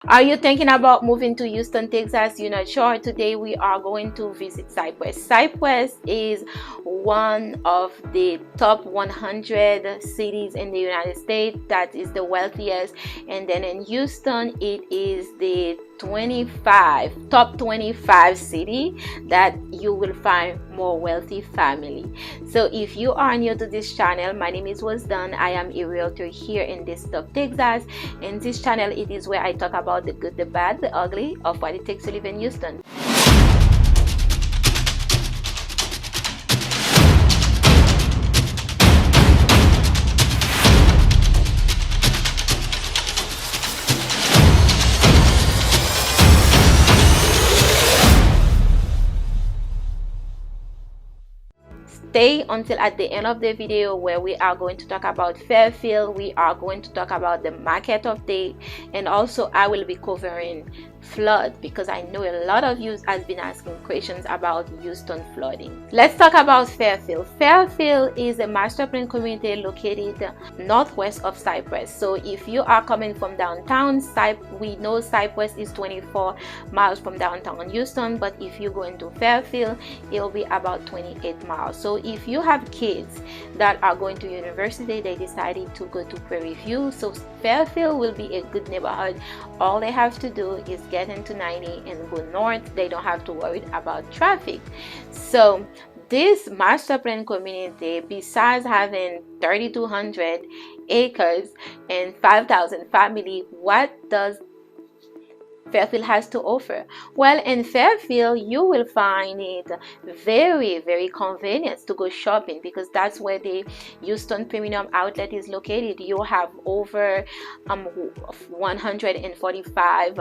Are you thinking about moving to Houston, Texas? You're not sure? Today we are going to visit Cypress. Cypress is one of the top 100 cities in the United States that is the wealthiest, and then in Houston it is the top 25 city that you will find more wealthy family. So if you are new to this channel, my name is Wasdan. I am a realtor here in this top Texas. In this channel, it is where I talk about the good, the bad, the ugly of what it takes to live in Houston. Stay until at the end of the video where we are going to talk about Fairfield. We are going to talk about the market update, and also I will be covering flood because I know a lot of you has been asking questions about Houston flooding. Let's talk about Fairfield. Fairfield is a master plan community located northwest of Cypress. So if you are coming from downtown, we know Cypress is 24 miles from downtown Houston, but if you go into Fairfield, it'll be about 28 miles. So if you have kids that are going to university, they decided to go to Prairie View, so Fairfield will be a good neighborhood. All they have to do is get into 90 and go north. They don't have to worry about traffic. So this master plan community, besides having 3,200 acres and 5,000 family, what does Fairfield has to offer? Well, in Fairfield, you will find it very, very convenient to go shopping because that's where the Houston Premium Outlet is located. You have over 145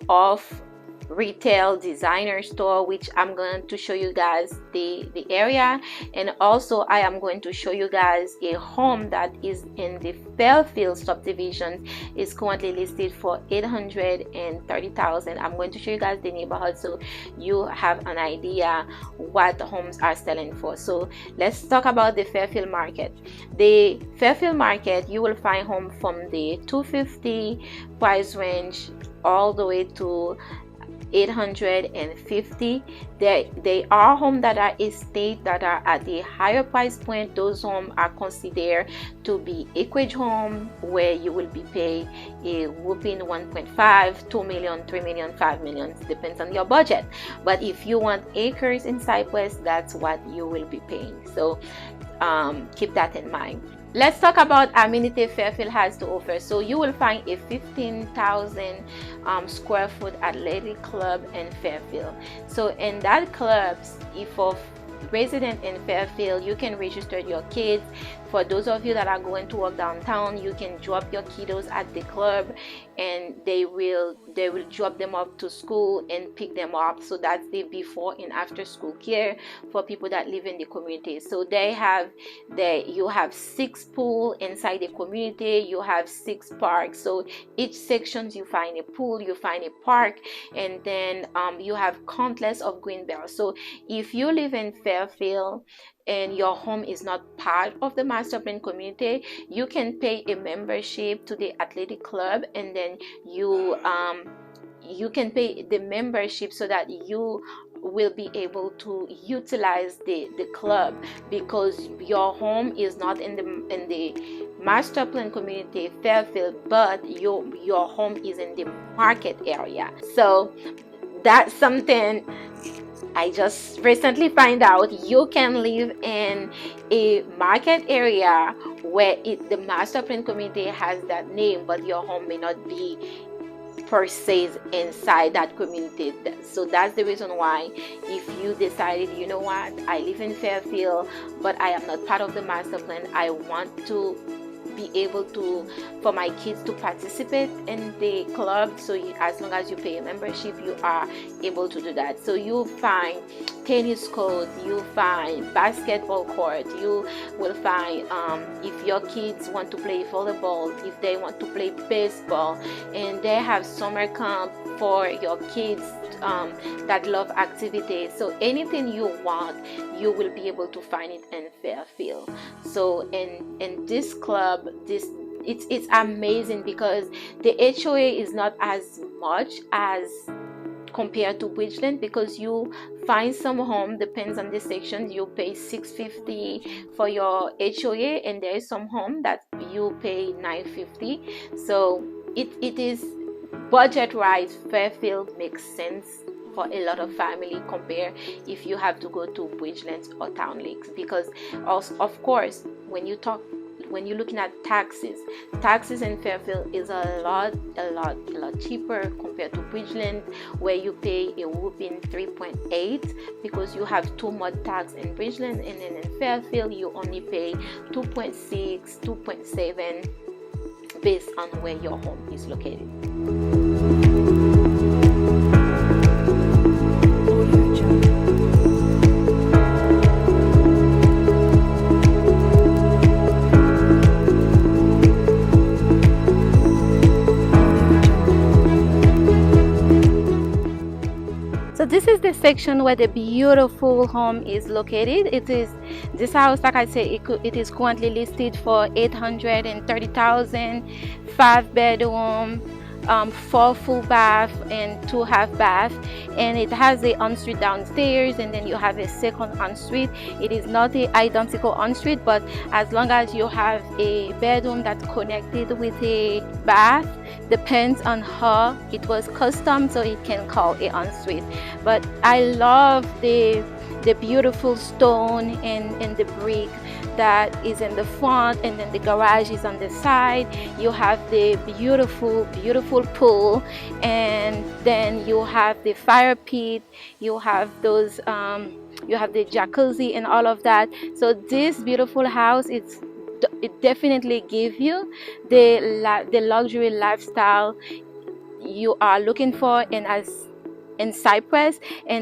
off retail designer store, which I'm going to show you guys the area, and also I am going to show you guys a home that is in the Fairfield subdivision. Is currently listed for $830,000. I'm going to show you guys the neighborhood so you have an idea what the homes are selling for. So let's talk about the Fairfield market. The Fairfield market, you will find home from the 250 price range all the way to 850. They are homes that are estate that are at the higher price point. Those homes are considered to be acreage home where you will be paid a whooping 1.5, 2 million, 3 million, 5 million, depends on your budget. But if you want acres in Cypress, that's what you will be paying. So keep that in mind. Let's talk about amenity Fairfield has to offer. So you will find a 15,000 square foot athletic club in Fairfield. So in that club, if for resident in Fairfield, you can register your kids. For those of you that are going to work downtown, you can drop your kiddos at the club and they will drop them up to school and pick them up. So that's the before and after school care for people that live in the community. So you have 6 pools inside the community, you have 6 parks. So each section you find a pool, you find a park, and then you have countless of green belts. So if you live in Fairfield and your home is not part of the master plan community, you can pay a membership to the athletic club, and then you can pay the membership so that you will be able to utilize the club, because your home is not in the master plan community Fairfield, but your home is in the market area. So that's something I just recently find out. You can live in a market area where the master plan community has that name, but your home may not be per se inside that community. So that's the reason why, if you decided, you know what, I live in Fairfield, but I am not part of the master plan, I want to be able to for my kids to participate in the club. So as long as you pay a membership, you are able to do that. So you'll find tennis court, you'll find basketball court, you will find if your kids want to play volleyball, if they want to play baseball, and they have summer camp for your kids that love activities. So anything you want, you will be able to find it in Fairfield. So in this club, it's amazing because the HOA is not as much as compared to Bridgeland, because you find some home, depends on the section, you pay $650 for your HOA, and there is some home that you pay $950. So it is budget wise. Fairfield makes sense for a lot of family compare if you have to go to Bridgeland or Town Lakes, because also, of course, when you're looking at taxes in Fairfield is a lot cheaper compared to Bridgeland, where you pay a whooping 3.8 because you have too much tax in Bridgeland, and then in Fairfield you only pay 2.6, 2.7 based on where your home is located. So this is the section where the beautiful home is located. This house, like I said, it is currently listed for $830,000, 5-bedroom, 4 full bath and 2 half bath, and it has a ensuite downstairs, and then you have a second ensuite. It is not a identical ensuite, but as long as you have a bedroom that's connected with a bath, depends on how it was custom, so it can call a ensuite. But I love the beautiful stone and the brick that is in the front, and then the garage is on the side. You have the beautiful pool, and then you have the fire pit, you have those you have the jacuzzi and all of that. So this beautiful house, it definitely gives you the luxury lifestyle you are looking for in Cypress,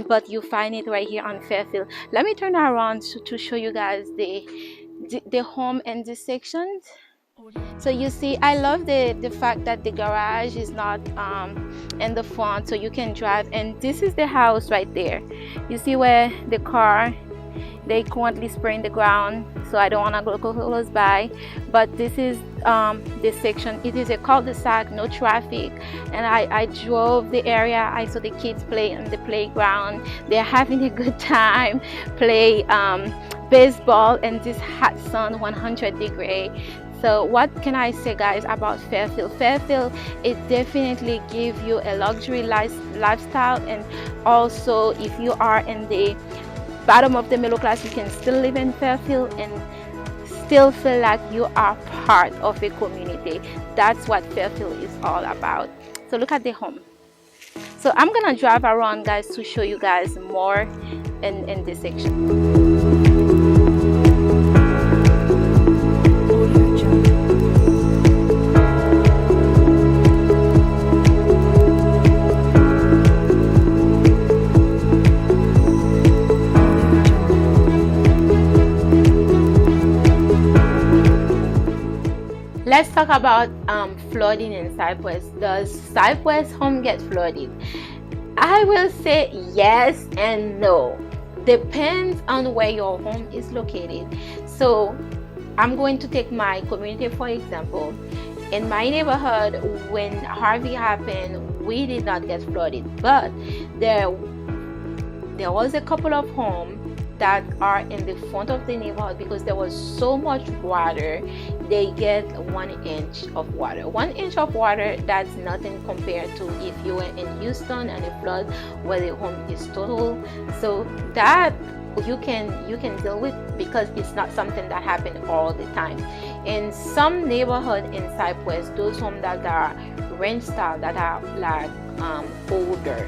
but you find it right here on Fairfield. Let me turn around to show you guys the home and the sections. So you see, I love the fact that the garage is not in the front, so you can drive. And this is the house right there. You see where the car, they currently spraying the ground, so I don't want to go close by. But this is this section. It is a cul-de-sac, no traffic, and I drove the area. I saw the kids play on the playground. They're having a good time, play baseball in this hot sun, 100 degree. So what can I say, guys, about Fairfield? Fairfield, it definitely gives you a luxury lifestyle, and also if you are in the bottom of the middle class, you can still live in Fairfield and still feel like you are part of a community. That's what Fairfield is all about. So look at the home. So I'm gonna drive around, guys, to show you guys more in this section. Let's talk about flooding in Cypress. Does Cypress home get flooded? I will say yes and no. Depends on where your home is located. So I'm going to take my community for example. In my neighborhood, when Harvey happened, we did not get flooded, but there was a couple of homes that are in the front of the neighborhood, because there was so much water, they get 1 inch of water. 1 inch of water, that's nothing compared to if you were in Houston and a flood where the home is total. So that you can deal with, because it's not something that happens all the time. In some neighborhood in Cypress, those homes that are ranch style, that are like older,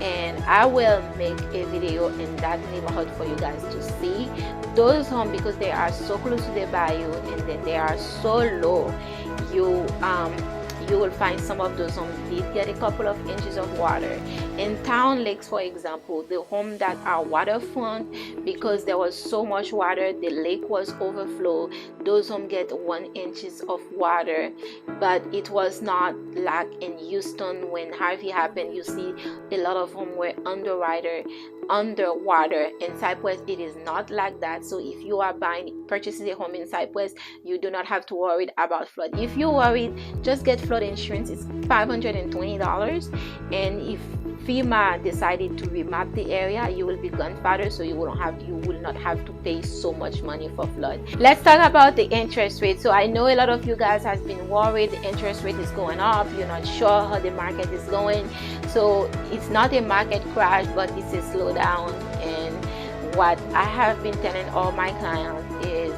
and I will make a video in that neighborhood for you guys to see those homes, because they are so close to the bayou and then they are so low. You will find some of those homes did get a couple of inches of water. In Town Lakes, for example, the homes that are waterfront, because there was so much water, the lake was overflow, those homes get 1 inches of water. But it was not like in Houston when Harvey happened. You see a lot of homes were underwater. underwater. In Cypress, it is not like that. So if you are purchasing a home in Cypress, you do not have to worry about flood. If you're worried, just get flood insurance. It's $520, and if FEMA decided to remap the area, you will be grandfathered, so you will not have to pay so much money for flood. Let's talk about the interest rate. So I know a lot of you guys has been worried. The interest rate is going up. You're not sure how the market is going. So it's not a market crash, but it's a slowdown. And what I have been telling all my clients is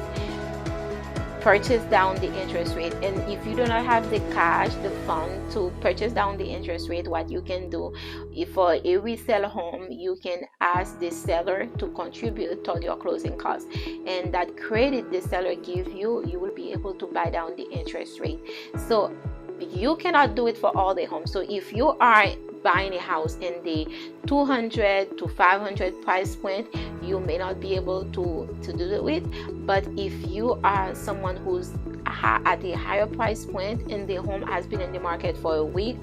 purchase down the interest rate. And if you do not have the cash, the fund to purchase down the interest rate, what you can do, if for a resale home, you can ask the seller to contribute toward your closing costs, and that credit the seller give you, you will be able to buy down the interest rate. So you cannot do it for all the homes. So if you are buying a house in the 200 to 500 price point, you may not be able to do it. But if you are someone who's at a higher price point and the home has been in the market for a week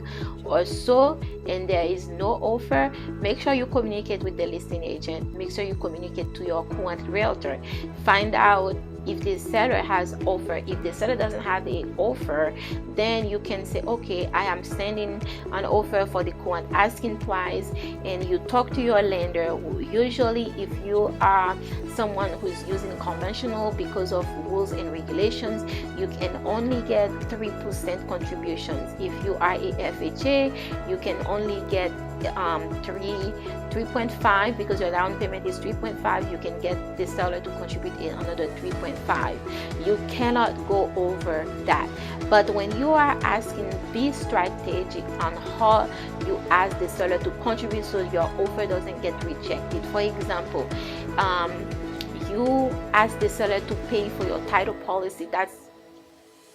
or so and there is no offer, make sure you communicate with the listing agent. Make sure you communicate to your current realtor. Find out if the seller has offer. If the seller doesn't have the offer, then you can say, okay, I am sending an offer for the current asking price, and you talk to your lender. Usually if you are someone who's using conventional, because of rules and regulations, you can only get 3% contributions. If you are a FHA, you can only get 3.5, because your down payment is 3.5. You can get the seller to contribute in another 3.5. You cannot go over that. But when you are asking, be strategic on how you ask the seller to contribute so your offer doesn't get rejected. For example, you ask the seller to pay for your title policy. That's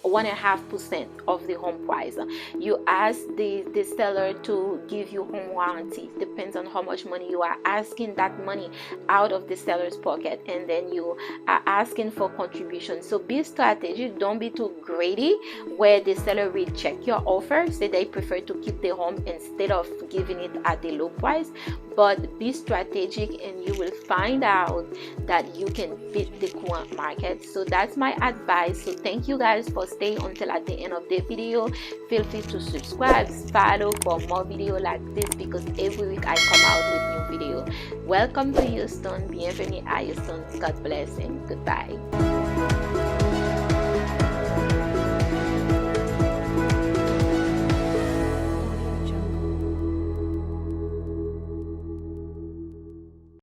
1.5% of the home price. You ask the seller to give you home warranty. Depends on how much money you are asking that money out of the seller's pocket, and then you are asking for contribution. So be strategic. Don't be too greedy where the seller will check your offer, say they prefer to keep the home instead of giving it at the low price. But be strategic and you will find out that you can beat the current market. So that's my advice. So thank you guys for staying until at the end of the video. Feel free to subscribe, follow for more video like this, because every week I come out with new video. Welcome to Houston. Bienvenue à Houston. God bless and goodbye.